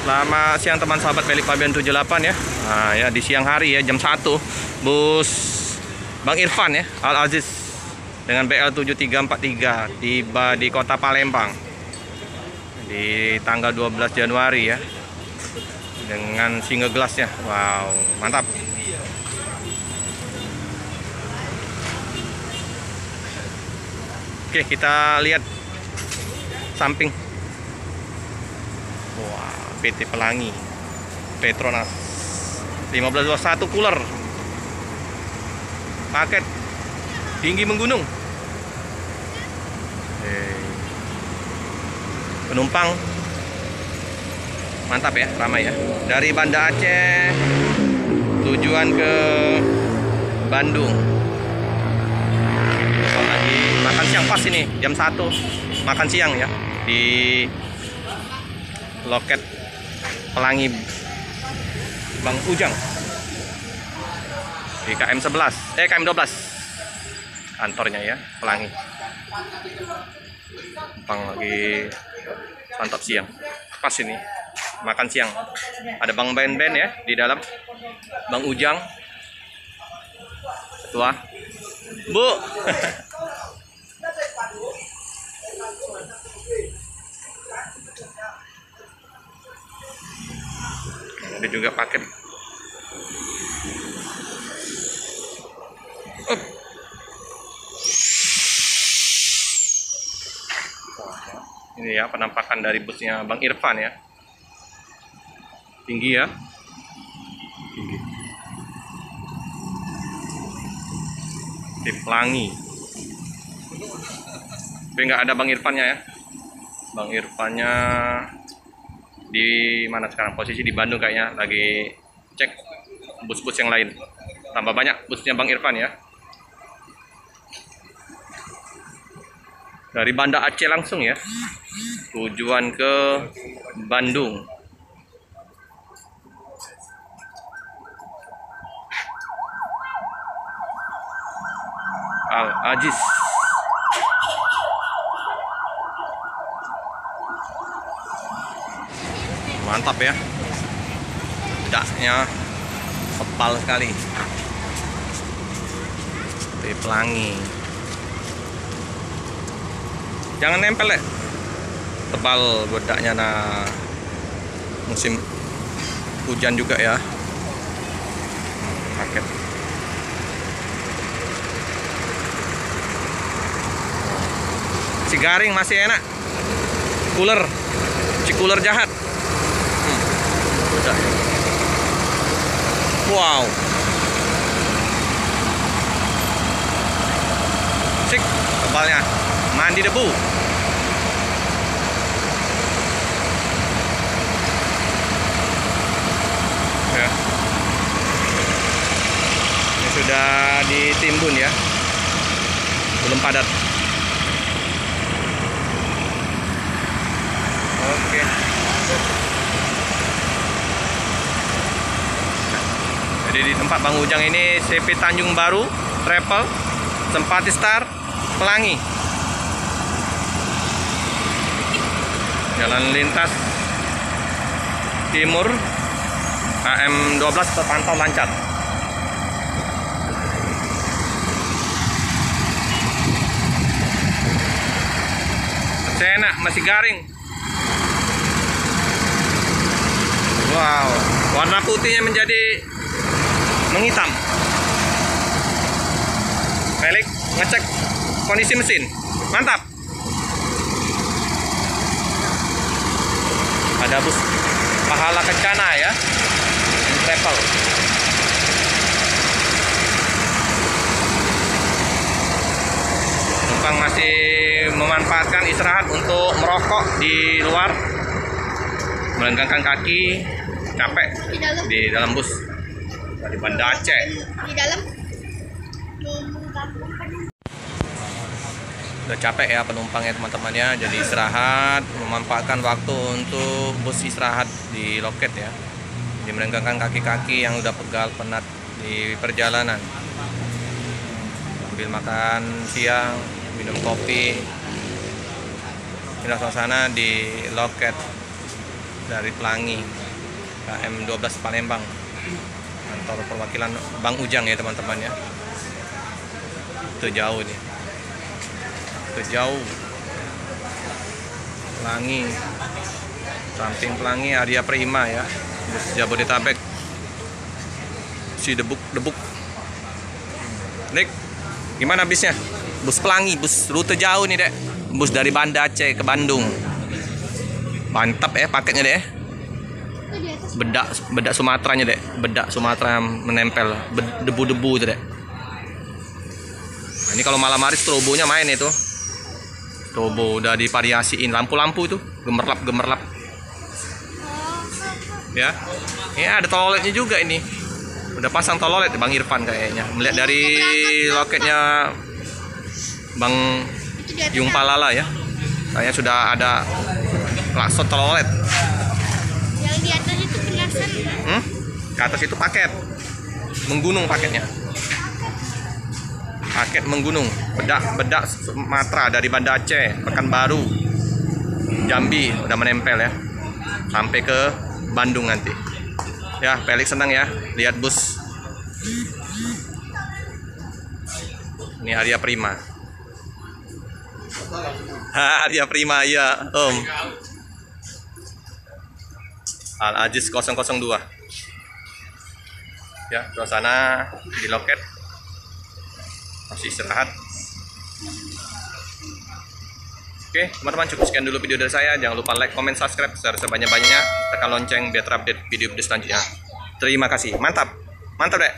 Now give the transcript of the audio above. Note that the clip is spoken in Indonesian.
Selamat siang teman sahabat Balikpapan 78 ya. Nah ya, di siang hari ya, jam 1 bus Bang Irfan ya, Al Aziz dengan BL 7343 tiba di kota Palembang di tanggal 12 Januari ya, dengan single glassnya. Wow, mantap. Oke, kita lihat samping. Wah, PT Pelangi Petronas 1521 cooler paket tinggi menggunung. Penumpang mantap ya, ramai ya, dari Banda Aceh tujuan ke Bandung. Lagi makan siang pas ini jam 1 makan siang ya di loket Pelangi Bang Ujang di KM 12 kantornya ya, Pelangi. Bang lagi santap siang pas ini makan siang. Ada Bang Ben ya di dalam, Bang Ujang ketua, Bu. Ada juga paket. Ini ya penampakan dari busnya Bang Irfan ya. Tinggi ya. Tinggi. Di Pelangi. Tapi nggak ada Bang Irfannya ya. Bang Irfannya di mana sekarang? Posisi di Bandung kayaknya, lagi cek bus-bus yang lain. Tambah banyak busnya Bang Irfan ya. Dari Banda Aceh langsung ya, tujuan ke Bandung. Al Aziz. Mantap ya, daknya tebal sekali. Di Pelangi. Jangan nempel ya, tebal bedaknya. Nah, musim hujan juga ya. Paket si garing masih enak. Cooler, si cooler jahat. Udah. Wow, sik tebalnya, mandi debu. Ya. Ini sudah ditimbun ya, belum padat. Oke. Jadi di tempat Bang Ujang ini CP Tanjung Baru Travel Sempati Star Pelangi. Jalan lintas timur KM 12 terpantau lancar. Masih enak, masih garing. Wow, warna putihnya menjadi menghitam. Pelik ngecek kondisi mesin, mantap. Ada bus Pahala Kencana ya, travel. Penumpang masih memanfaatkan istirahat untuk merokok di luar, melenggangkan kaki, capek di dalam bus dari Banda Aceh. Di dalam Udah capek ya penumpangnya teman-teman ya, jadi istirahat, memanfaatkan waktu untuk bus istirahat di loket ya. Jadi merenggangkan kaki-kaki yang udah pegal penat di perjalanan. Sambil makan siang, minum kopi. Inilah suasana di loket dari Pelangi, KM 12 Palembang, kantor perwakilan Bang Ujang ya teman-teman ya. Itu jauh nih, itu jauh. Pelangi, samping Pelangi Arya Prima ya, bus Jabodetabek, si debuk. Nek, gimana bisnya? Bus Pelangi, bus rute jauh nih dek, bus dari Banda Aceh ke Bandung. Mantap ya paketnya dek. Bedak Sumateranya dek, bedak Sumatera menempel, debu-debu itu dek. Nah, ini kalau malam hari strobonya main itu. Strobo udah divariasiin, lampu-lampu itu gemerlap. Ya, ini ada toiletnya juga ini. Udah pasang toilet Bang Irfan kayaknya. Melihat dari loketnya Bang Yung Palala ya. Kayaknya sudah ada klakson toilet. Yang di atas itu kelasan. Ke atas itu paket. Menggunung paketnya. Paket menggunung, bedak Sumatera dari Banda Aceh, Pekanbaru, Jambi udah menempel ya, sampai ke Bandung nanti. Ya, Felix senang ya lihat bus. Ini Arya Prima. Arya Prima ya, Om. Al Aziz 002. Ya, ke sana di loket. Masih istirahat. Oke teman-teman, cukup sekian dulu video dari saya. Jangan lupa like, comment, subscribe, share sebanyak-banyaknya, tekan lonceng biar terupdate video selanjutnya. Terima kasih, mantap dek.